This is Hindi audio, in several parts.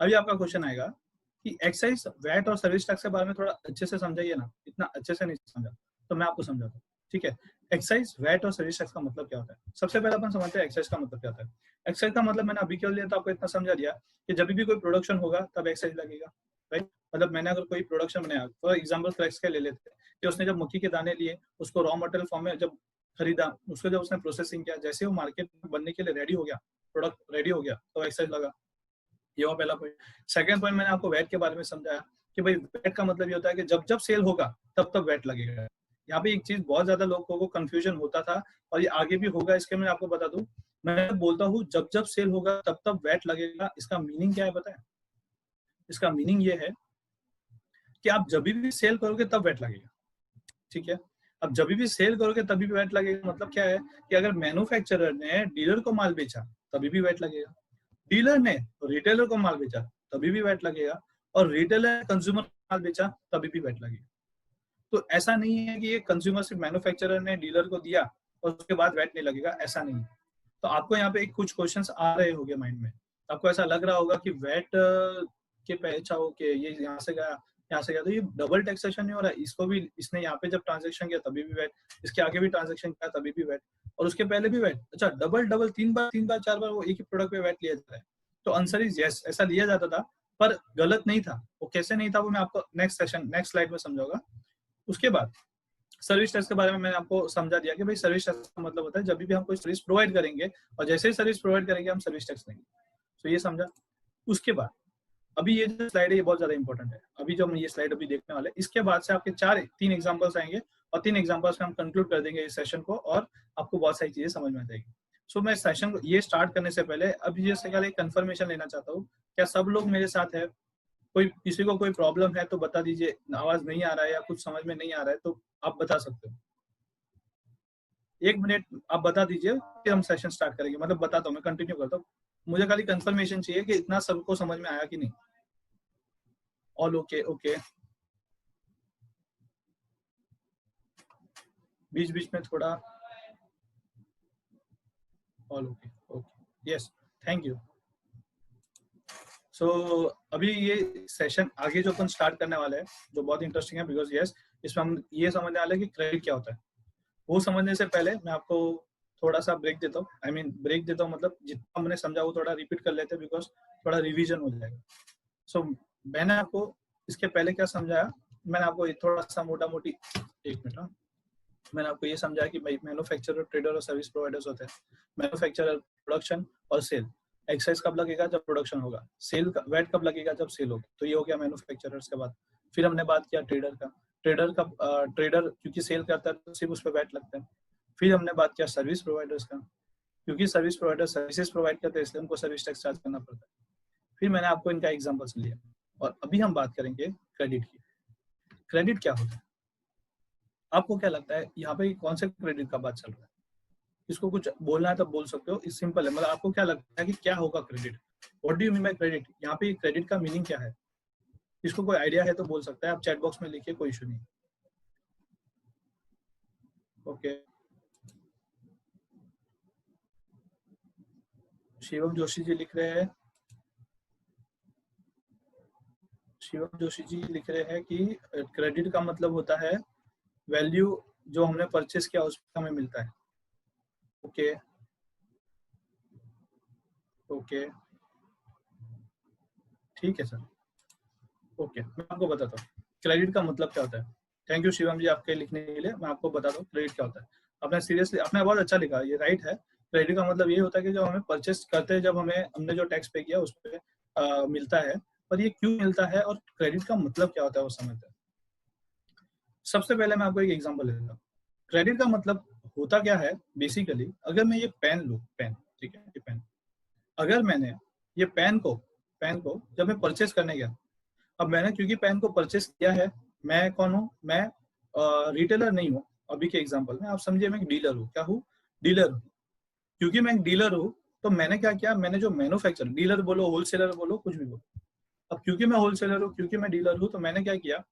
अभी आपका क्वेश्चन आएगा कि एक्साइज, वैट और सर्विस टैक्स के बारे में थोड़ा अच्छे से समझाइए ना, इतना अच्छे से नहीं समझा तो मैं आपको समझाता हूँ। ठीक है, एक्साइज, वैट और सर्विस टैक्स का मतलब क्या होता है। सबसे पहले अपन समझते हैं एक्साइज का मतलब क्या होता है। एक्साइज का मतलब मैंने अभी क्यों लिया तो आपको इतना समझा दिया कि जब भी कोई प्रोडक्शन होगा तब एक्साइज लगेगा, राइट। मतलब मैंने अगर कोई प्रोडक्शन बनाया, फॉर एग्जाम्पल फ्लेक्स का ले लेते हैं कि उसने जब मक्की के दाने लिए, उसको रॉ मटेरियल फॉर्म में जब खरीदा, उसको जब उसने प्रोसेसिंग किया, जैसे वो मार्केट में बनने के लिए रेडी हो गया, प्रोडक्ट रेडी हो गया, तो एक्साइज लगा। ये हुआ पहला पॉइंट। सेकंड पॉइंट, मैंने आपको वैट के बारे में समझाया कि भाई वैट का मतलब ये होता है कि जब जब सेल होगा तब तब वैट लगेगा। यहाँ पे एक चीज बहुत ज्यादा लोगों को कंफ्यूजन होता था और ये आगे भी होगा, इसके मैं आपको बता दूं। मैं बोलता हूँ जब जब सेल होगा तब तब वैट लगेगा, इसका मीनिंग क्या है पता है। इसका मीनिंग ये है कि आप जब भी सेल करोगे तब वैट लगेगा, ठीक है। अब जब भी सेल करोगे तभी भी वैट लगेगा, मतलब क्या है कि अगर मैन्युफैक्चरर ने डीलर को माल बेचा तभी भी वैट लगेगा, डीलर ने रिटेलर को माल बेचा तभी भी वैट लगेगा, और रिटेलर कंज्यूमर माल बेचा तभी भी वैट लगेगा। तो ऐसा नहीं है कि ये कंज्यूमर सिर्फ मैन्युफैक्चरर ने डीलर को दिया और उसके बाद वैट नहीं लगेगा, ऐसा नहीं है। तो आपको यहाँ पे कुछ क्वेश्चंस आ रहे होंगे माइंड में, आपको ऐसा लग रहा होगा कि वैट के पहचा हो के ये यहाँ से गया, यहाँ से गया, तो ये डबल टैक्सेशन नहीं हो रहा है। इसको भी इसने यहाँ पे जब ट्रांजेक्शन किया तभी भी वैट, इसके आगे भी ट्रांजेक्शन किया तभी भी वैट, और उसके पहले भी वैट। अच्छा, डबल डबल तीन बार चार बार वो एक ही प्रोडक्ट पे वैट लिया जाता है। तो आंसर इज यस, ऐसा लिया जाता था, पर गलत नहीं था। वो कैसे नहीं था वो मैं आपको नेक्स्ट सेशन, नेक्स्ट स्लाइड में समझाऊंगा। उसके बाद सर्विस टैक्स के बारे में मैंने आपको समझा दिया कि भाई सर्विस टैक्स का मतलब होता है जब भी हम कोई सर्विस प्रोवाइड करेंगे और जैसे ही सर्विस प्रोवाइड करेंगे हम सर्विस टैक्स देंगे। तो ये समझा। उसके बाद अभी ये जो स्लाइड है ये बहुत ज्यादा इंपॉर्टेंट है। अभी जो हम ये स्लाइड अभी देखने वाले, इसके बाद से आपके तीन एग्जांपल्स आएंगे और तीन एग्जांपल्स में हम कंक्लूड कर देंगे इस सेशन को और आपको बहुत सारी चीजें समझ में आ जाएगी। सो मैं सेशन को ये स्टार्ट करने से पहले अभी ये सवाल एक कंफर्मेशन लेना चाहता हूँ, क्या सब लोग मेरे साथ है। कोई किसी को कोई प्रॉब्लम है तो बता दीजिए, आवाज नहीं आ रहा है या कुछ समझ में नहीं आ रहा है तो आप बता सकते हो। 1 मिनट आप बता दीजिए, फिर हम सेशन स्टार्ट करेंगे। मतलब बताता हूँ, मैं कंटिन्यू करता हूँ। मुझे खाली कंफर्मेशन चाहिए कि इतना सबको समझ में आया कि नहीं। All okay? ओके, बीच बीच में थोड़ा all okay, okay, yes, thank you. So अभी ये सेशन आगे जो अपन स्टार्ट करने वाले हैं जो बहुत इंटरेस्टिंग है, बिकॉज यस इसमें हम ये समझने वाले हैं कि क्रेडिट क्या होता है। वो समझने से पहले मैं आपको थोड़ा सा ब्रेक देता हूँ, ब्रेक देता हूँ, मतलब जितना हमने समझा वो थोड़ा रिपीट कर लेते हैं, बिकॉज थोड़ा रिवीजन हो जाएगा। सो मैंने आपको इसके पहले क्या समझाया, मैंने आपको थोड़ा सा मोटा मोटी, एक मिनट, हाँ, मैंने आपको ये समझाया कि भाई मैन्युफैक्चरर, ट्रेडर और सर्विस प्रोवाइडर्स होते हैं। मैन्युफैक्चरर प्रोडक्शन और सेल, एक्साइज कब लगेगा जब प्रोडक्शन होगा, सेल का वैट कब लगेगा जब सेल होगा। तो ये हो गया मैन्युफैक्चरर्स के बाद। फिर हमने बात किया ट्रेडर का, ट्रेडर क्योंकि सेल करता है तो सिर्फ उस पर वैट लगता है। फिर हमने बात किया सर्विस प्रोवाइडर्स का, क्योंकि सर्विस प्रोवाइडर सर्विसेज प्रोवाइड करते हैं इसलिए उनको सर्विस टैक्स चार्ज करना पड़ता है। फिर मैंने आपको इनका एग्जाम्पल्स लिया और अभी हम बात करेंगे क्रेडिट की। क्रेडिट क्या होता है, आपको क्या लगता है यहाँ पे कौन से क्रेडिट का बात चल रहा है। इसको कुछ बोलना है तो बोल सकते हो, इस सिंपल है। मतलब आपको क्या लगता है कि क्या होगा credit, what do you mean by credit, यहाँ पे क्रेडिट का मीनिंग क्या है। इसको कोई आइडिया है तो बोल सकता है, आप चैट बॉक्स में लिखिए, कोई इशू नहीं। ओके, शिवम जोशी जी लिख रहे हैं, शिवम जोशी जी लिख रहे हैं कि क्रेडिट का मतलब होता है वैल्यू जो हमने परचेस किया उस पर हमें मिलता है। ओके ओके, ठीक है सर। ओके, मैं आपको बताता हूँ क्रेडिट का मतलब क्या होता है। थैंक यू शिवम जी आपके लिखने के लिए। मैं आपको बताता हूँ क्रेडिट क्या होता है। आपने सीरियसली, आपने बहुत अच्छा लिखा, ये राइट है। क्रेडिट का मतलब ये होता है कि जब हमें परचेस करते हैं, जब हमने जो टैक्स पे किया उस पर मिलता है। और ये क्यों मिलता है और क्रेडिट का मतलब क्या होता है वो समझते हैं। सबसे पहले मैं आपको एक एग्जाम्पल देता हूँ। क्रेडिट का मतलब होता क्या है बेसिकली, अगर मैं ये पेन लूँ, पेन, ठीक है, ये पेन, अगर मैंने ये पेन को जब मैं परचेस करने गया, अब मैंने क्योंकि पेन को परचेस किया है, मैं कौन हूँ, मैं रिटेलर नहीं हूँ। अभी के एग्जांपल में आप समझिए मैं एक डीलर हूँ। क्या हूँ, डीलर हूँ। क्योंकि मैं एक डीलर हूँ तो मैंने क्या किया, मैंने जो मैन्युफैक्चर, डीलर बोलो, होलसेलर बोलो, कुछ भी बोलो, अब क्योंकि मैं होलसेलर हूँ, क्योंकि मैं डीलर हूँ, तो मैंने क्या किया,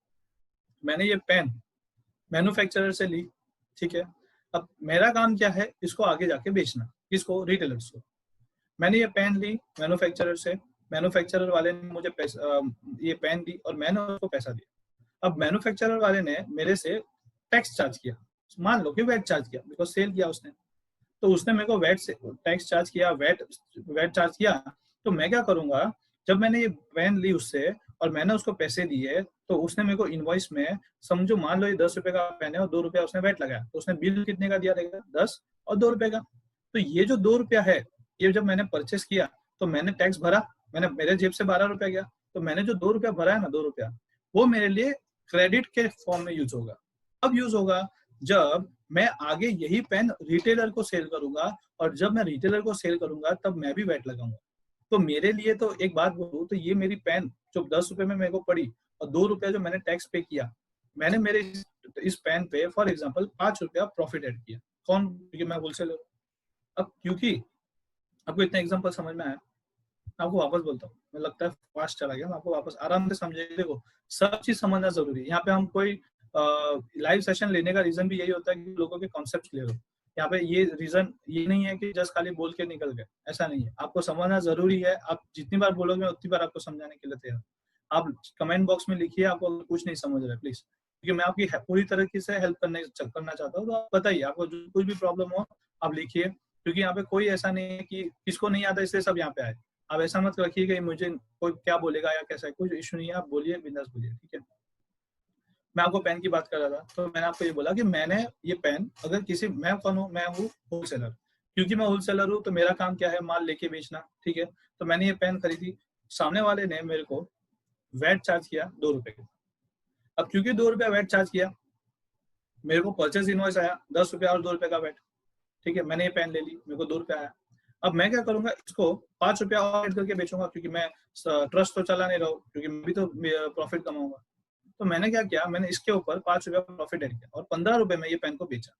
मैंने ये पेन मैन्युफैक्चरर से ली, ठीक है। अब मेरा काम क्या है, इसको आगे जाके बेचना, किसको, रिटेलर्स को। मैंने ये पेन ली मैन्युफैक्चरर से, अब मेरा काम क्या है, इसको आगे जाके बेचना, किसको, रिटेलर्स को। मैंने ये पेन ली मैन्युफैक्चरर से, ठीक है। अब मेरा काम क्या है, इसको आगे जाके बेचना, किसको, रिटेलर्स को। मैंने ये पेन ली मैन्युफैक्चरर से, मैन्युफैक्चरर वाले ने मुझे ये पेन दी और मैंने उसको पैसा दिया। अब मैन्युफैक्चरर वाले ने मेरे से टैक्स चार्ज किया, मान लो कि वैट चार्ज किया, बिकॉज सेल किया उसने, तो उसने मेरे को वैट से टैक्स चार्ज किया, वैट वैट चार्ज किया। तो मैं क्या करूंगा, जब मैंने ये पेन ली उससे और मैंने उसको पैसे दिए, तो उसने मेरे को इनवॉइस में, समझो मान लो ये 10 रुपए का पेन है और 2 रुपया उसने वैट लगाया, तो उसने बिल कितने का दिया रहेगा, 10 और 2 रुपए का। तो ये जो 2 रुपया है, ये जब मैंने परचेस किया तो मैंने टैक्स भरा, मैंने मेरे जेब से 12 रुपया गया, तो मैंने जो 2 रुपया भरा है ना, 2 रुपया, वो मेरे लिए क्रेडिट के फॉर्म में यूज होगा। अब यूज होगा जब मैं आगे यही पेन रिटेलर को सेल करूंगा, और जब मैं रिटेलर को सेल करूंगा तब मैं भी वैट लगाऊंगा। तो मेरे लिए तो एक बात बोलूं तो ये मेरी पेन जो 10 रुपए में मेरे को पड़ी और 2 रुपया जो मैंने टैक्स पे किया, मैंने मेरे इस पेन पे फॉर एग्जाम्पल 5 रुपया प्रॉफिट ऐड किया। कौन? क्योंकि मैं होलसेलर। अब क्योंकि आपको इतना एग्जाम्पल समझ में आया, मैं आपको वापस बोलता हूँ, मैं लगता है फास्ट चला गया, मैं आपको वापस आराम से समझिए। देखो, सब चीज समझना जरूरी है। यहाँ पे हम कोई लाइव सेशन लेने का रीजन भी यही होता है कि लोगों के कॉन्सेप्ट क्लियर हो। यहाँ पे ये रीजन ये नहीं है कि जस्ट खाली बोल के निकल गए, ऐसा नहीं है। आपको समझना जरूरी है, आप जितनी बार बोलोगे मैं उतनी बार आपको समझाने के लिए तैयार। आप कमेंट बॉक्स में लिखिए आपको अगर कुछ नहीं समझ रहा है, प्लीज, क्योंकि मैं आपकी पूरी तरीके से हेल्प करना चाहता हूँ। तो आप बताइए, आपको जो कुछ भी प्रॉब्लम हो आप लिखिए, क्योंकि यहाँ पे कोई ऐसा नहीं है कि किसको नहीं आता इसलिए सब यहाँ पे आए। आप ऐसा मत रखिए कि मुझे कोई क्या बोलेगा या कैसा है, कुछ इशू नहीं है, आप बोलिए, बिंदास बोलिए, ठीक है। मैं आपको पेन की बात कर रहा था, तो मैंने आपको ये बोला कि मैंने ये पेन, अगर किसी, मैं कौन हूँ, मैं हूँ होलसेलर। क्योंकि मैं होलसेलर हूँ तो मेरा काम क्या है, माल लेके बेचना, ठीक है। तो मैंने ये पेन खरीदी, सामने वाले ने मेरे को वैट चार्ज किया 2 रुपए का। अब क्योंकि 2 रुपया वैट चार्ज किया, मेरे को परचेज इनवॉइस आया 10 रुपया और 2 रुपए का वैट, ठीक है। मैंने ये पेन ले ली, मेरे को 2 रुपया आया। अब मैं क्या करूंगा, इसको 5 रुपया और ऐड करके बेचूंगा, क्योंकि मैं ट्रस्ट तो चला नहीं रहा हूँ, क्योंकि मैं भी तो प्रॉफिट कमाऊंगा। तो मैंने क्या किया, मैंने इसके ऊपर 5 रुपया प्रॉफिट ऐड किया और 15 रुपए में ये पेन को बेचा।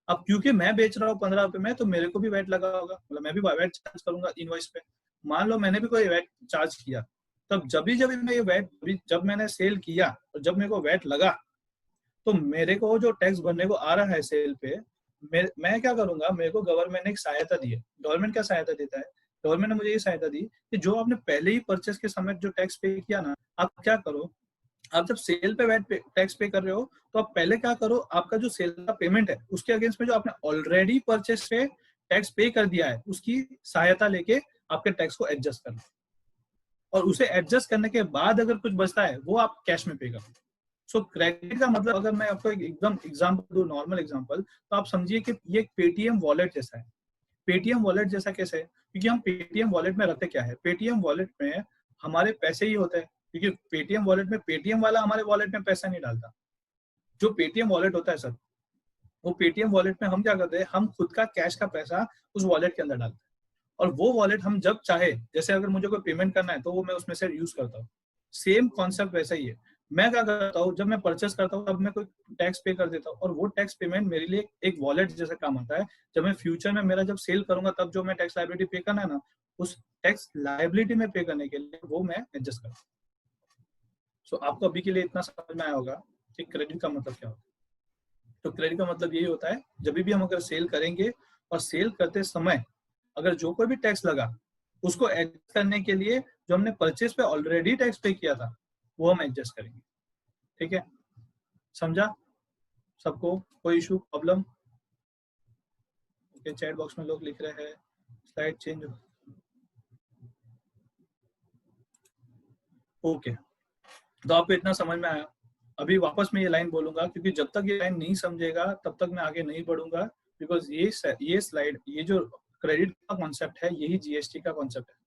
अब क्योंकि मैं बेच रहा हूँ 15 रुपए में, तो मेरे को भी वैट लगा होगा, मतलब मैं भी वैट चार्ज करूंगा इनवॉइस पे। मान लो मैंने भी कोई वैट चार्ज किया, तब जब मैं ये वैट, जब मैंने सेल किया और जब मेरे को वैट लगा, तो मेरे को जो टैक्स भरने को आ रहा है सेल पे, मैं क्या करूंगा, मेरे को गवर्नमेंट ने एक सहायता दी है। गवर्नमेंट क्या सहायता देता है, गवर्नमेंट ने मुझे ये सहायता दी कि जो आपने पहले ही परचेस के समय जो टैक्स पे किया ना, आप क्या करो, आप जब सेल पे वैट टैक्स पे कर रहे हो, तो आप पहले क्या करो, आपका जो सेल का पेमेंट है उसके अगेंस्ट में जो आपने ऑलरेडी परचेस पे टैक्स पे कर दिया है, उसकी सहायता लेके आपके टैक्स को एडजस्ट करना, और उसे एडजस्ट करने के बाद अगर कुछ बचता है वो आप कैश में पे करो। सो क्रेडिट का मतलब, अगर मैं आपको एकदम एग्जांपल दूं, नॉर्मल एग्जांपल, तो आप समझिए कि ये एक पेटीएम वॉलेट जैसा है। पेटीएम वॉलेट जैसा कैसे है, क्योंकि हम पेटीएम वॉलेट में रखते क्या है, पेटीएम वॉलेट में हमारे पैसे ही होते हैं, क्योंकि पेटीएम वॉलेट में पेटीएम वाला हमारे वॉलेट में पैसा नहीं डालता। जो पेटीएम वॉलेट होता है सर, वो पेटीएम वॉलेट में हम क्या करते हैं, हम खुद का कैश का पैसा उस वॉलेट के अंदर डालते हैं, और वो वॉलेट हम जब चाहे, जैसे अगर मुझे कोई पेमेंट करना है तो वो मैं उसमें से यूज करता हूँ। सेम कॉन्सेप्ट वैसा ही है। मैं क्या करता हूँ, जब मैं परचेस करता हूँ तब मैं कोई टैक्स पे कर देता हूँ, और वो टैक्स पेमेंट मेरे लिए एक वॉलेट जैसा काम आता है। जब मैं फ्यूचर में मेरा जब सेल करूंगा तब जो मैं टैक्स लाइबिलिटी पे करना है ना, उस टैक्स लाइबिलिटी में पे करने के लिए वो मैं एडजस्ट करता हूँ। सो आपको अभी के लिए इतना समझ में आया होगा कि क्रेडिट का मतलब क्या होता है। तो क्रेडिट का मतलब यही होता है, जब भी हम अगर सेल करेंगे और सेल करते समय अगर जो कोई भी टैक्स लगा, उसको एडजस्ट करने के लिए जो हमने परचेज पे ऑलरेडी टैक्स पे किया था वो हम एडजस्ट करेंगे, ठीक है। समझा सबको? कोई issue, problem? Okay, chat box में लोग लिख रहे हैं स्लाइड चेंज हो। ओके, तो आपको इतना समझ में आया। अभी वापस मैं ये लाइन बोलूंगा, क्योंकि जब तक ये लाइन नहीं समझेगा तब तक मैं आगे नहीं बढ़ूंगा, बिकॉज ये स्लाइड, ये जो क्रेडिट का कॉन्सेप्ट है, यही जीएसटी का कॉन्सेप्ट है।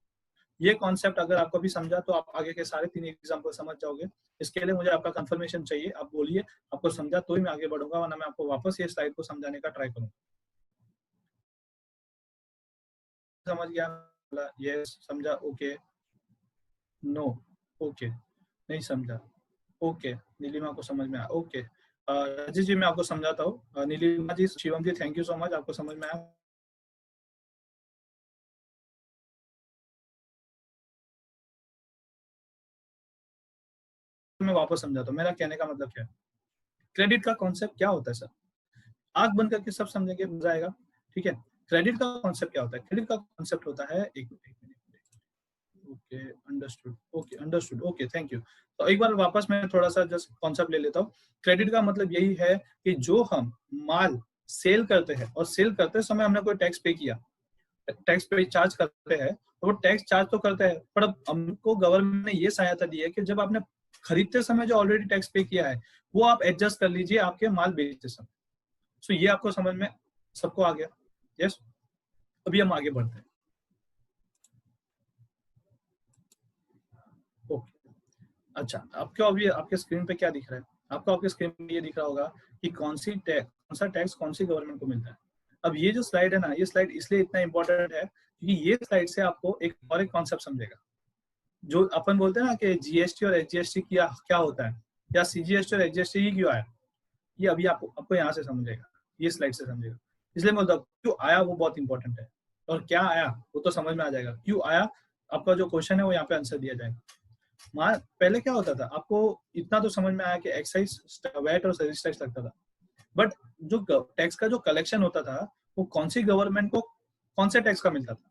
ये कॉन्सेप्ट अगर आपको भी समझा तो आप आगे के सारे 3 एग्जाम्पल समझ जाओगे। इसके लिए मुझे आपका कंफर्मेशन चाहिए, आप बोलिए आपको समझा तो ही मैं आगे बढ़ूंगा, वरना मैं आपको वापस ये स्लाइड को समझाने का ट्राई करूंगा। समझ गया? यस, समझा, ओके, नो, ओके, नहीं समझा, ओके, नीलिमा को समझ में आया, ओके। राजेश जी मैं आपको समझाता हूँ, नीलिमा जी, शिवम जी, थैंक यू सो मच, आपको समझ में आया। मैं वापस समझाता हूँ, मेरा कहने का मतलब क्या है। क्रेडिट का कॉन्सेप्ट क्या होता है सर, आंख बंद करके सब समझेंगे, मजा आएगा, ठीक है। क्रेडिट का कॉन्सेप्ट क्या होता है, क्रेडिट का कॉन्सेप्ट होता है, एक minute, okay, understood, okay, understood, okay, thank you. तो एक बार वापस मैं थोड़ा सा जस्ट कॉन्सेप्ट ले लेता हूँ। क्रेडिट का मतलब यही है कि जो हम माल सेल करते हैं और सेल करते समय हमने कोई टैक्स पे किया, टैक्स पे चार्ज करते हैं, तो वो टैक्स चार्ज तो करते हैं, पर अब हमको गवर्नमेंट ने ये सहायता दी है कि जब आपने खरीदते समय जो ऑलरेडी टैक्स पे किया है, वो आप एडजस्ट कर लीजिए आपके माल बेचते समय। सो ये आपको समझ में सबको आ गया? यस। अभी हम आगे बढ़ते हैं। ओके, अच्छा, आपको अभी आपके स्क्रीन पे क्या दिख रहा है? आपको आपके स्क्रीन पे ये दिख रहा होगा कि कौन सा टैक्स कौन सी गवर्नमेंट को मिलता है। अब ये जो स्लाइड है ना, ये स्लाइड इसलिए इतना इंपॉर्टेंट है क्योंकि ये स्लाइड से आपको एक कॉन्सेप्ट समझेगा। जो अपन बोलते हैं ना कि जीएसटी और एसजीएसटी क्या क्या होता है, या सीजीएसटी और एसजीएसटी ही क्यों आया, ये अभी आपको आपको यहाँ से समझेगा, ये स्लाइड से समझेगा। इसलिए मैं बोलता हूँ क्यों आया वो बहुत इंपॉर्टेंट है, और क्या आया वो तो समझ में आ जाएगा। क्यों आया, आपका जो क्वेश्चन है वो यहाँ पे आंसर दिया जाएगा। पहले क्या होता था, आपको इतना तो समझ में आया कि एक्साइज, वैट और सर्विस टैक्स लगता था, बट जो टैक्स का जो कलेक्शन होता था वो कौन सी गवर्नमेंट को कौन से टैक्स का मिलता था।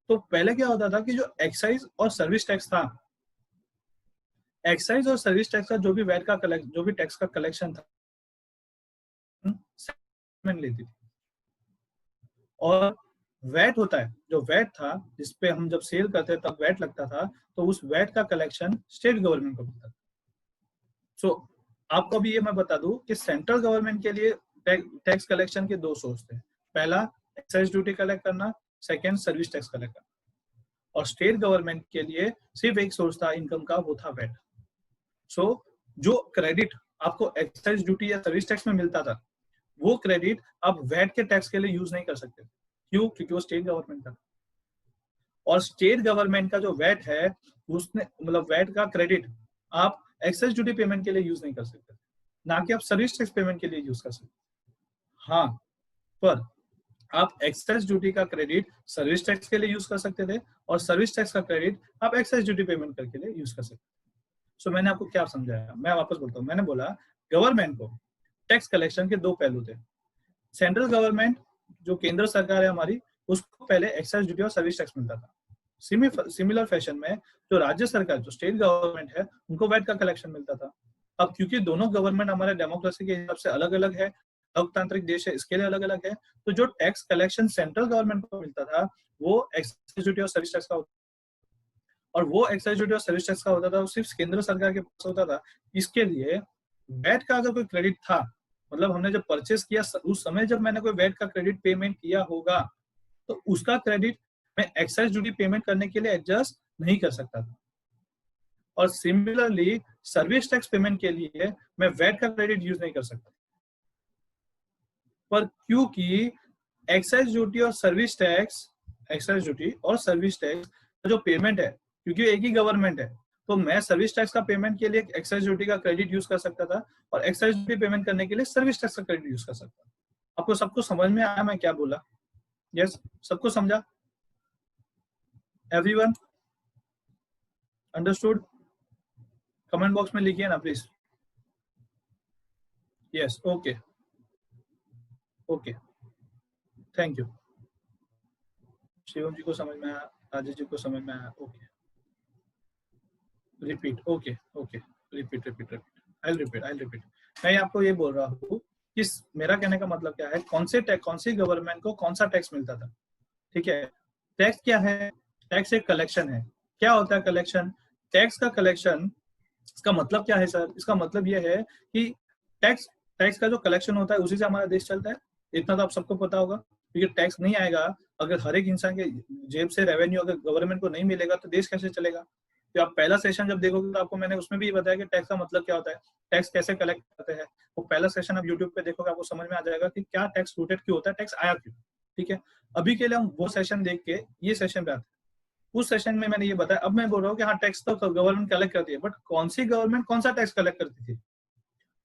तो पहले क्या होता था कि जो एक्साइज और सर्विस टैक्स था, एक्साइज और सर्विस टैक्स का जो भी वैट का जो भी टैक्स का कलेक्शन था, गवर्नमेंट लेती थी। और वैट होता है, जो वैट था जिसपे हम जब सेल करते तब वैट लगता था, तो उस वैट का कलेक्शन स्टेट गवर्नमेंट को मिलता था। सो आपको अभी ये मैं बता दूं कि सेंट्रल गवर्नमेंट के लिए टैक्स कलेक्शन के दो सोर्स थे। पहला एक्साइज ड्यूटी कलेक्ट करना, सेकंड सर्विस टैक्स कलेक्ट करना। और स्टेट गवर्नमेंट के लिए सिर्फ एक सोर्स था इनकम का, वो था वैट। सो जो क्रेडिट आपको एक्साइज ड्यूटी या सर्विस टैक्स में मिलता था, वो क्रेडिट आप वैट के टैक्स के लिए यूज नहीं कर सकते। क्यों? क्योंकि वो स्टेट गवर्नमेंट का। और स्टेट गवर्नमेंट का जो वैट है, उसने मतलब वैट का क्रेडिट आप एक्साइज ड्यूटी पेमेंट के लिए यूज नहीं कर सकते, ना कि आप सर्विस टैक्स पेमेंट के लिए यूज कर सकते। हाँ, पर आप एक्साइज ड्यूटी का क्रेडिट सर्विस टैक्स के लिए यूज कर सकते थे, और सर्विस टैक्स का क्रेडिट आप एक्साइज ड्यूटी पेमेंट करके लिए यूज कर सकते। सो मैंने आपको क्या समझाया, मैं वापस बोलता हूँ। मैंने बोला गवर्नमेंट को टैक्स कलेक्शन के दो पहलू थे। सेंट्रल गवर्नमेंट, जो केंद्र सरकार है हमारी, उसको पहले एक्साइज ड्यूटी और सर्विस टैक्स मिलता था। सिमिलर फैशन में जो राज्य सरकार, जो स्टेट गवर्नमेंट है, उनको वैट का कलेक्शन मिलता था। अब क्योंकि दोनों गवर्नमेंट हमारे डेमोक्रेसी के हिसाब से अलग अलग है, लोकतांत्रिक देश है, इसके लिए अलग अलग है, तो जो टैक्स कलेक्शन सेंट्रल गवर्नमेंट को मिलता था वो एक्साइज ड्यूटी और सर्विस टैक्स का होता, और वो एक्साइज ड्यूटी और सर्विस टैक्स का होता था वो सिर्फ केंद्र सरकार के पास होता था। इसके लिए वैट का अगर कोई क्रेडिट था, मतलब हमने जब परचेस किया उस समय जब मैंने कोई वैट का क्रेडिट पेमेंट किया होगा, तो उसका क्रेडिट मैं एक्साइज ड्यूटी पेमेंट करने के लिए एडजस्ट नहीं कर सकता था। और सिमिलरली सर्विस टैक्स पेमेंट के लिए मैं वैट का क्रेडिट यूज नहीं कर सकता। पर क्योंकि एक्साइज ड्यूटी और सर्विस टैक्स, एक्साइज ड्यूटी और सर्विस टैक्स का जो पेमेंट है, क्योंकि एक ही गवर्नमेंट है, तो मैं सर्विस टैक्स का पेमेंट के लिए एक्साइज ड्यूटी का क्रेडिट यूज कर सकता था, और एक्साइज ड्यूटी पेमेंट करने के लिए सर्विस टैक्स का क्रेडिट यूज कर सकता था। आपको सबको समझ में आया मैं क्या बोला? यस, सबको समझा? Everyone understood? कमेंट बॉक्स में लिखिए ना please. Yes, okay, okay, thank you. Shivam ji को समझ में आया, राजेश जी को समझ में आया, okay. Repeat, okay, okay, repeat repeat repeat, I repeat. मैं आपको ये बोल रहा हूँ कि मेरा कहने का मतलब क्या है, कौन सी गवर्नमेंट को कौन सा टैक्स मिलता था। ठीक है, टैक्स क्या है? टैक्स एक कलेक्शन है। क्या होता है कलेक्शन? टैक्स का कलेक्शन, इसका मतलब क्या है सर? इसका मतलब ये है कि टैक्स टैक्स का जो कलेक्शन होता है उसी से हमारा देश चलता है। इतना तो आप सबको पता होगा, क्योंकि टैक्स नहीं आएगा, अगर हर एक इंसान के जेब से रेवेन्यू अगर गवर्नमेंट को नहीं मिलेगा तो देश कैसे चलेगा। तो आप पहला सेशन जब देखोगे तो आपको मैंने उसमें भी बताया कि टैक्स का मतलब क्या होता है, टैक्स कैसे कलेक्ट करते हैं। वो पहला सेशन आप यूट्यूब पे देखोगे, आपको समझ में आ जाएगा कि क्या टैक्स रूटेड क्यों होता है, टैक्स आया क्यों। ठीक है, अभी के लिए हम वो सेशन देख के ये सेशन पे आते हैं। उस सेशन में मैंने ये बताया, अब मैं बोल रहा हूँ कि हाँ टैक्स तो गवर्नमेंट कलेक्ट करती है, बट कौन सी गवर्नमेंट कौन सा टैक्स कलेक्ट करती थी।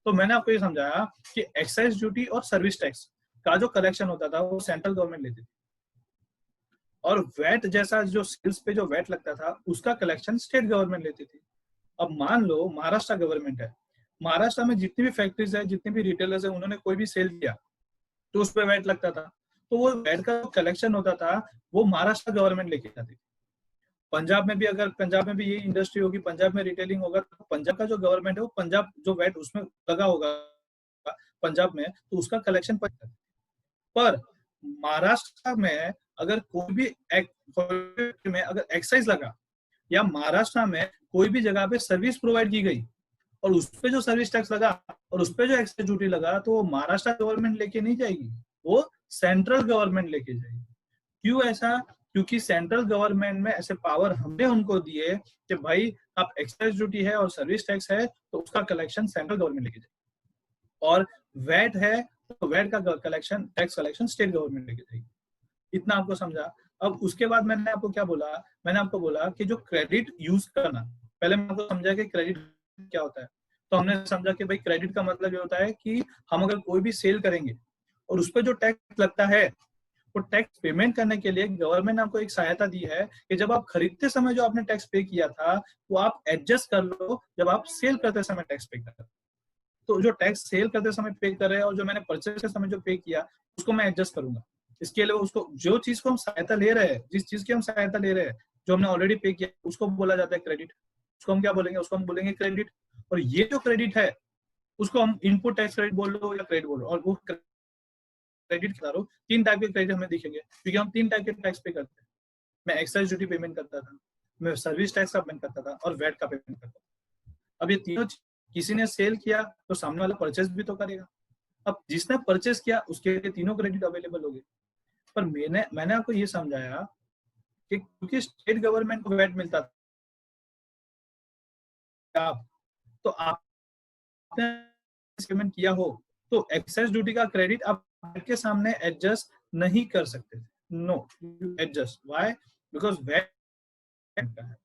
तो मैंने आपको ये समझाया कि एक्साइज ड्यूटी और सर्विस टैक्स का जो कलेक्शन होता था वो सेंट्रल गवर्नमेंट लेती थी, और वैट जैसा जो सेल्स पे जो वैट लगता था उसका कलेक्शन स्टेट गवर्नमेंट लेती थी। अब मान लो महाराष्ट्र गवर्नमेंट है, महाराष्ट्र में जितनी भी फैक्ट्रीज है, जितने भी रिटेलर्स है, उन्होंने कोई भी सेल किया तो उस पर वैट लगता था। तो वो वैट का कलेक्शन होता था वो महाराष्ट्र गवर्नमेंट लेके जाती थी। पंजाब में भी, अगर पंजाब में भी ये इंडस्ट्री होगी, पंजाब में रिटेलिंग होगा, तो पंजाब का जो गवर्नमेंट है वो पंजाब जो वैट उसमें लगा होगा पंजाब में, तो उसका कलेक्शन पर महाराष्ट्र में अगर कोई भी में अगर एक्साइज लगा, या महाराष्ट्र में कोई भी जगह पे सर्विस प्रोवाइड की गई और उस पे जो सर्विस टैक्स लगा और उस पे जो एक्साइज ड्यूटी लगा, तो वो महाराष्ट्र गवर्नमेंट लेके नहीं जाएगी, वो सेंट्रल गवर्नमेंट लेके जाएगी। क्यों ऐसा? क्योंकि सेंट्रल गवर्नमेंट में ऐसे पावर हमने उनको दिए कि भाई आप एक्साइज ड्यूटी है और सर्विस टैक्स है तो उसका कलेक्शन सेंट्रल गवर्नमेंट लेके जाएगी, और वैट है तो वैट का collection, tax collection state government लेके जाएगी। इतना आपको समझा। अब उसके बाद मैंने आपको क्या बोला, मैंने आपको बोला कि जो क्रेडिट यूज करना, पहले मैंने आपको समझा कि क्रेडिट क्या होता है। तो हमने समझा कि भाई क्रेडिट का मतलब ये होता है कि हम अगर कोई भी सेल करेंगे और उस पर जो टैक्स लगता है, वो टैक्स पेमेंट करने के लिए गवर्नमेंट ने आपको एक सहायता दी है कि जब आप खरीदते समय जो आपने टैक्स पे किया था वो आप एडजस्ट कर लो जब आप सेल करते समय टैक्स पे कर। तो जो टैक्स सेल करते समय पे कर रहे हैं और जो मैंने परचेज के समय जो पे किया उसको मैं एडजस्ट करूंगा। इसके लिए उसको, जो चीज को हम सहायता ले रहे हैं, जिस चीज की हम सहायता ले रहे हैं, जो हमने ऑलरेडी पे किया, उसको बोला जाता है क्रेडिट। उसको हम क्या बोलेंगे? उसको हम बोलेंगे क्रेडिट। और ये जो क्रेडिट है उसको हम इनपुट टैक्स क्रेडिट बोल लो या क्रेडिट बोलो। और वो क्रेडिट खिला रहा हूँ, 3 टाइप के क्रेडिट हमें दिखेंगे क्योंकि हम 3 टाइप के टैक्स पे करते हैं। मैं एक्साइज ड्यूटी पेमेंट करता था, मैं सर्विस टैक्स का पेमेंट करता था और वैट का पेमेंट करता था। अब ये तीनों, किसी ने सेल किया तो सामने वाला परचेज भी तो करेगा। अब जिसने परचेज किया उसके लिए तीनों क्रेडिट अवेलेबल हो गए। पर मैंने आपको ये समझाया कि क्योंकि स्टेट गवर्नमेंट को वैट मिलता था, तो आपने पेमेंट किया हो तो एक्साइज ड्यूटी का क्रेडिट आप के सामने एडजस्ट नहीं कर सकते थे। No, you adjust. Why? Because VAT का है,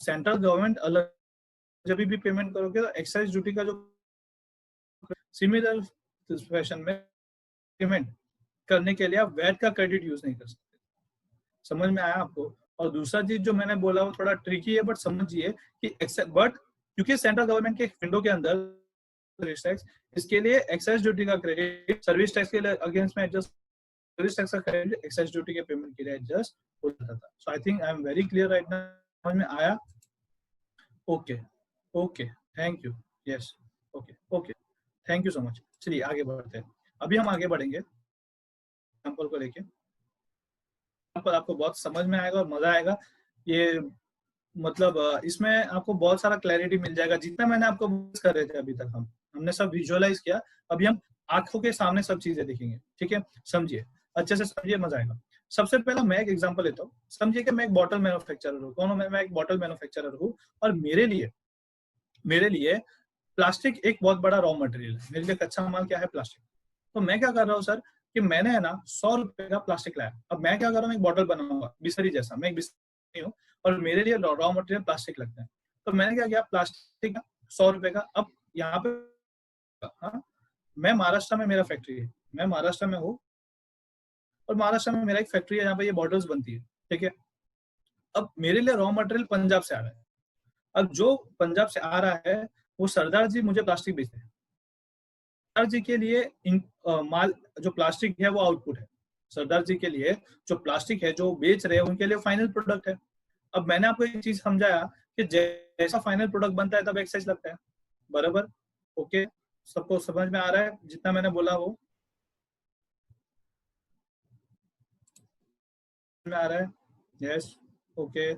सेंट्रल गवर्नमेंट अलग। जब भी पेमेंट करोगे तो एक्साइज ड्यूटी का जो सिमिलर फैशन में पेमेंट करने के लिए आप वैट का क्रेडिट यूज नहीं कर सकते। समझ में आया आपको? और दूसरा चीज जो मैंने बोला वो थोड़ा ट्रिकी है, बट समझिए कि बट क्योंकि सेंट्रल गवर्नमेंट के विंडो के अंदर सर्विस टैक्स, इसके लिए एक्साइज ड्यूटी का क्रेडिट सर्विस टैक्स के लिए अगेंस्ट में एडजस्ट, सर्विस टैक्स का क्रेडिट एक्साइज ड्यूटी के पेमेंट के लिए एडजस्ट हो जाता था। So I think I am very clear right now. समझ में आया? Okay, okay, thank you. Yes, okay, okay, thank you so much. चलिए आगे बढ़ते हैं। अभी हम आगे बढ़ेंगे एग्जाम्पल को लेके, पर आपको बहुत समझ में आएगा और मजा आएगा। ये मतलब इसमें आपको बहुत सारा क्लैरिटी मिल जाएगा। जितना मैंने आपको कर रहे थे अभी तक, हमने सब विजुअलाइज किया। अभी हम आंखों के सामने सब चीजें देखेंगे। ठीक है, समझिए, अच्छे से समझिए, मजा आएगा। सबसे पहला मैं एक एग्जांपल लेता हूँ। समझिए कि मैं एक बॉटल मैन्युफैक्चरर हूँ। कौन हूँ मैं? एक बॉटल मैन्युफैक्चरर हूँ। और मेरे लिए प्लास्टिक एक बहुत बड़ा रॉ मटेरियल है। मेरे लिए कच्चा माल क्या है? प्लास्टिक। तो मैं क्या कर रहा हूँ सर कि मैंने है ना 100 रुपए का प्लास्टिक लाया। अब मैं क्या कर रहा हूँ, एक बॉटल बनाऊंगा बिस्लरी जैसा। मैं एक बिस्लरी हूँ और मेरे लिए रॉ मटेरियल प्लास्टिक लगता है। तो मैंने क्या किया, प्लास्टिक 100 रुपए का। अब यहाँ पे हाँ, मैं महाराष्ट्र में, मेरा फैक्ट्री है, मैं महाराष्ट्र में हूँ और महाराष्ट्र में मेरा एक फैक्ट्री है जहाँ पे ये बॉटल्स बनती है। ठीक है, अब मेरे लिए रॉ मटेरियल पंजाब से आ रहा है। अब जो पंजाब से आ रहा है वो सरदार जी मुझे प्लास्टिक बेचते हैं। सरदार जी के लिए माल जो प्लास्टिक है वो आउटपुट है। सरदार जी के लिए जो प्लास्टिक है जो बेच रहे हैं उनके लिए फाइनल प्रोडक्ट है। अब मैंने आपको एक चीज समझाया कि जैसा फाइनल प्रोडक्ट बनता है तब एक्साइज लगता है। बराबर? ओके, सबको समझ में आ रहा है जितना मैंने बोला? वो में आ रहा है? Yes, okay,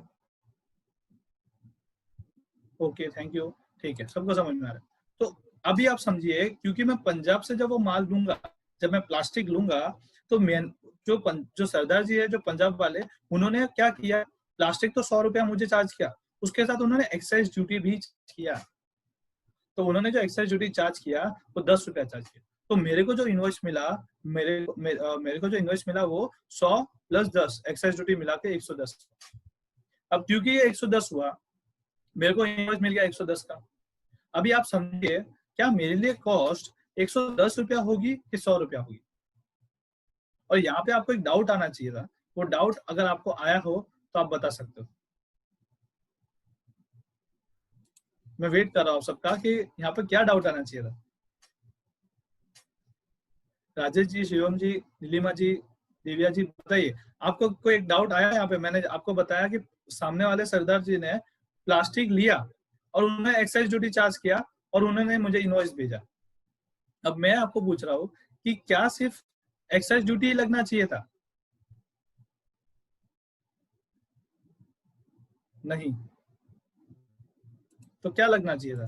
okay, thank you. ठीक है, सबको समझ में आ रहा है। तो अभी आप समझिए, क्योंकि मैं पंजाब से जब वो माल लूंगा, जब मैं प्लास्टिक लूंगा, तो मैं जो सरदार जी है, जो पंजाब वाले, उन्होंने क्या किया, प्लास्टिक तो 100 रुपया मुझे चार्ज किया, उसके साथ उन्होंने एक्साइज ड्यूटी भी किया। तो उन्होंने जो एक्साइज ड्यूटी चार्ज किया वो 10 रुपया चार्ज किया। तो मेरे को जो इनवॉइस मिला, मेरे को जो इनवॉइस मिला वो 100 + 10 एक्साइज ड्यूटी मिला के 110। अब क्योंकि ये 110 हुआ, मेरे को इनवॉइस मिल गया 110 का। अभी आप समझिए, क्या मेरे लिए कॉस्ट 110 रुपया होगी कि 100 रुपया होगी? और यहाँ पे आपको एक डाउट आना चाहिए था। वो डाउट अगर आपको आया हो तो आप बता सकते हो। मैं वेट कर रहा हूँ सबका कि यहाँ पे क्या डाउट आना चाहिए था। राजेश जी, शिवम जी, नीलिमा जी, दिव्या जी बताइए, आपको कोई एक डाउट आया यहाँ पे? मैंने आपको बताया कि सामने वाले सरदार जी ने प्लास्टिक लिया और उन्होंने एक्साइज ड्यूटी चार्ज किया और उन्होंने मुझे इनवॉइस भेजा। अब मैं आपको पूछ रहा हूँ कि क्या सिर्फ एक्साइज ड्यूटी ही लगना चाहिए था? नहीं, तो क्या लगना चाहिए था?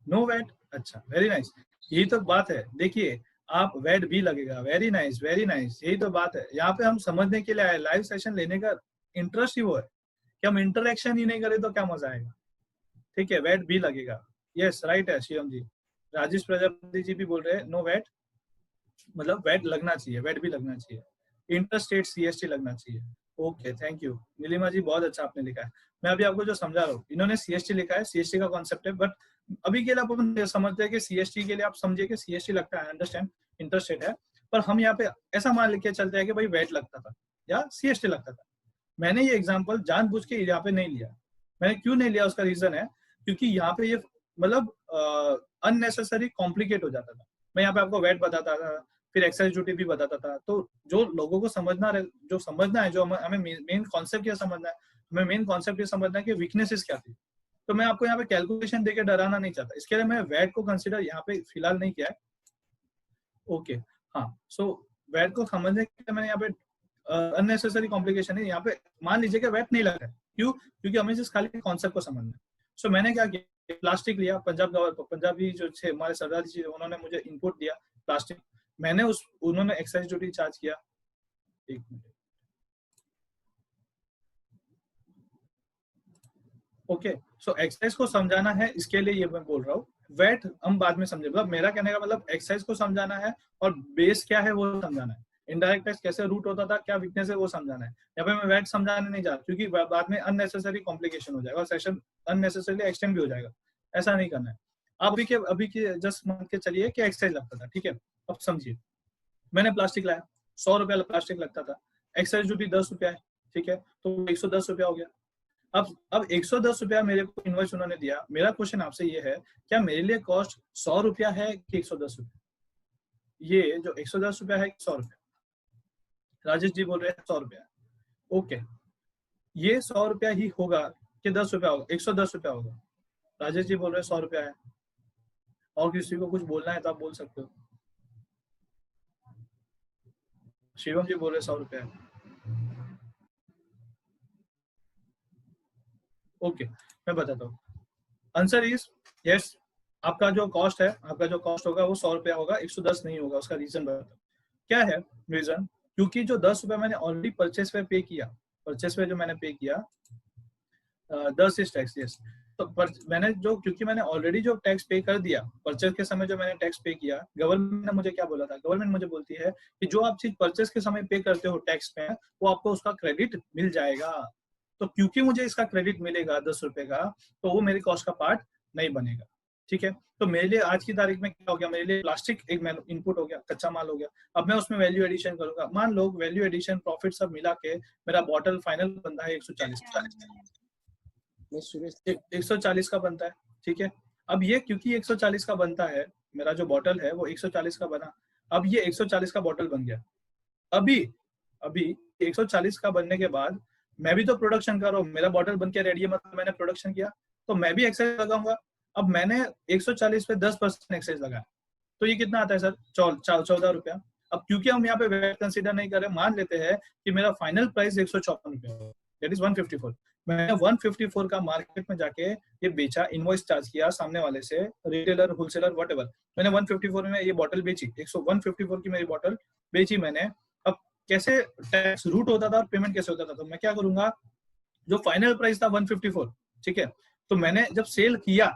No VAT. अच्छा, वेरी नाइस। यही तो बात है। देखिए, आप वैट भी लगेगा। Very nice, very nice. यही तो बात है। यहाँ पे हम समझने के लिए आए, लाइव सेशन लेने का इंटरेस्ट ही वो है कि हम इंटरेक्शन ही नहीं करें तो क्या मजा आएगा। ठीक है, वैट भी लगेगा। यस, राइट है शिवम जी। राजेश प्रजापति जी भी बोल रहे हैं नो वैट, मतलब वैट लगना चाहिए, वैट भी लगना चाहिए, इंटर स्टेट सीएसटी लगना चाहिए। ओके, थैंक यू नीलिमा जी, बहुत अच्छा आपने लिखा है। मैं अभी आपको जो समझा रहा हूँ, इन्होंने सीएसटी लिखा है, सीएसटी का कॉन्सेप्ट है, बट अभी के लिए आप अपन समझते हैं कि सीएसटी के लिए आप समझिए कि सीएसटी लगता है, अंडरस्टैंड, इंटर स्टेट है, पर हम यहाँ पे ऐसा मान लेके चलते हैं कि भाई वैट लगता था या सीएसटी लगता था। मैंने ये एग्जाम्पल जानबूझ के यहाँ पे नहीं लिया। मैंने क्यों नहीं लिया, उसका रीजन है क्योंकि यहाँ पे ये मतलब अननेसेसरी कॉम्प्लिकेट हो जाता था। मैं यहाँ पे आपको वैट बताता था, फिर एक्साइज ड्यूटी भी बताता था, तो जो लोगों को समझना है, जो हमें मेन कॉन्सेप्ट क्या समझना है, हमें मेन कॉन्सेप्ट ये समझना है कि वीकनेसेस क्या थी। तो मैं आपको यहाँ पे कैलकुलेशन देके डराना नहीं चाहता, इसके लिए मैं वैट को कंसिडर यहाँ पे फिलहाल नहीं किया है। ओके, हाँ, सो वैट को समझने के लिए मैंने यहाँ पे अननेसेसरी कॉम्प्लिकेशन है, यहाँ पे मान लीजिए कि वैट नहीं लग रहा है, क्यों? क्योंकि हमें सिर्फ खाली कॉन्सेप्ट को समझना है। सो मैंने क्या किया, प्लास्टिक लिया, पंजाबी जो थे हमारे सरदार जी, उन्होंने मुझे इनपुट दिया प्लास्टिक, मैंने उन्होंने एक्साइज ड्यूटी चार्ज किया। एक मिनट, ओके, सो एक्साइज को समझाना है, इसके लिए ये मैं बोल रहा हूँ। वैट हम बाद में समझे, मतलब मेरा कहने का मतलब एक्साइज को समझाना है और बेस क्या है वो समझाना है, इनडायरेक्ट टैक्स कैसे रूट होता था, क्या वीकनेस है वो समझाना है। यहाँ पे मैं वैट समझाने नहीं जा रहा क्योंकि बाद में अननेसेसरी कॉम्प्लिकेशन हो जाएगा और सेशन अननेसेसरली एक्सटेंड भी हो जाएगा, ऐसा नहीं करना है। आप अभी के जस्ट मान के चलिए कि एक्साइज लगता था, ठीक है, अब समझिए, मैंने प्लास्टिक लाया, 100 रुपया प्लास्टिक लगता था, एक्साइज ड्यूटी 10 रुपया है, ठीक है, तो 110 रुपया हो गया। अब 110 रुपया मेरे को इनवॉइस उन्होंने दिया, मेरा क्वेश्चन आपसे ये है, क्या मेरे लिए कॉस्ट 100 रुपया है कि 110 रुपया? ये जो 110 रुपया है 100 रुपया, राजेश जी बोल रहे हैं 100 रुपया, ओके, ये 100 रुपया ही होगा कि 10 रुपया होगा? 110 रुपया होगा। राजेश जी बोल रहे हैं 100 रुपया है, और किसी को कुछ बोलना है तो आप बोल सकते हो। शिवम जी बोल रहे 100 रुपया है, ओके, मैं बताता हूँ। Answer is yes. आपका जो कॉस्ट है, आपका जो कॉस्ट होगा वो 100 रुपया होगा, 110 नहीं होगा। उसका रीजन बताता हूँ क्या है। रीजन, क्योंकि जो 10 रुपया मैंने ऑलरेडी परचेस पे पे किया, परचेस पे जो मैंने पे किया 10 इज टैक्स, यस, तो मैंने जो, क्योंकि मैंने ऑलरेडी जो टैक्स पे कर दिया परचेस के समय, जो मैंने टैक्स पे किया, गवर्नमेंट ने मुझे क्या बोला था, गवर्नमेंट मुझे बोलती है कि जो आप चीज परचेस के समय पे करते हो टैक्स में, वो आपको उसका क्रेडिट मिल जाएगा। तो क्योंकि मुझे इसका क्रेडिट मिलेगा 10 रुपए का, तो वो मेरी कॉस्ट का पार्ट नहीं बनेगा, ठीक है। तो मेरे लिए आज की तारीख में क्या हो गया, मेरे लिए प्लास्टिक एक इनपुट हो गया, कच्चा माल हो गया। अब मैं उसमें वैल्यू एडिशन करूंगा, मान लो वैल्यू एडिशन प्रॉफिट सब मिला के मेरा बॉटल फाइनल बनता है 140 का, 140 का बनता है, ठीक है। अब ये क्योंकि 140 का बनता है, मेरा जो बॉटल है वो 140 का बना, अब ये 140 का बॉटल बन गया। अभी अभी 140 का बनने के बाद मैं भी तो प्रोडक्शन कर रहा हूँ, मेरा बॉटल बन के रेडी है, मतलब मैंने प्रोडक्शन किया, तो मैं भी एक्साइज लगाऊंगा। अब मैंने 140 पे 10% एक्साइज लगाया, तो ये कितना आता है सर, 14 रुपया। अब क्योंकि हम यहाँ पे वैट कंसीडर नहीं कर रहे, मान लेते हैं कि मेरा फाइनल प्राइस 154 रुपया, दैट इज 154। मैंने 154 का मार्केट में जाके ये बेचा, इनवॉइस चार्ज किया सामने वाले से, रिटेलर, होलसेलर, व्हाटएवर, मैंने 154 में ये बॉटल बेची, 154 की मेरी बॉटल बेची मैंने। अब कैसे टैक्स रूट होता था और पेमेंट कैसे होता था, तो मैं क्या करूंगा, जो फाइनल प्राइस था 154, ठीक है, तो मैंने जब सेल किया,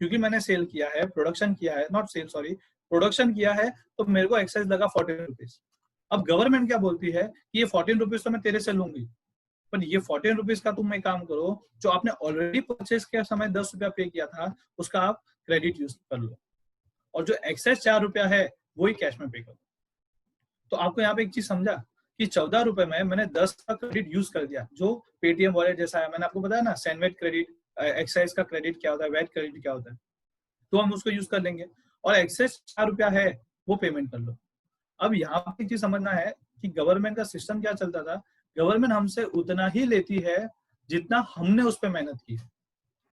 क्योंकि मैंने सेल किया है, प्रोडक्शन किया है, नॉट सेल सॉरी, प्रोडक्शन किया है, तो मेरे को एक्साइज लगा 14 रुपीज। अब गवर्नमेंट क्या बोलती है कि ये 14 रुपीज तो मैं तेरे से लूंगी, पर ये 14 रुपीज का तुम एक काम करो, जो आपने ऑलरेडी परचेस के समय 10 रुपया पे किया था उसका आप क्रेडिट यूज कर लो, और जो एक्सेस 4 रुपया है वही कैश में पे करो। तो आपको यहाँ पे एक चीज समझा कि 14 रुपए में मैंने 10 का क्रेडिट यूज कर दिया, जो पेटीएम वॉलेट जैसा है, मैंने आपको बताया ना, सैनवेट क्रेडिट, एक्साइज का क्रेडिट क्या होता है, वैट क्रेडिट क्या होता है, तो हम उसको यूज कर लेंगे, और एक्सेस 4 रुपया है वो पेमेंट कर लो। अब यहाँ पे एक चीज समझना है, कि गवर्नमेंट का सिस्टम क्या चलता था, गवर्नमेंट हमसे उतना ही लेती है जितना हमने उस पर मेहनत की है।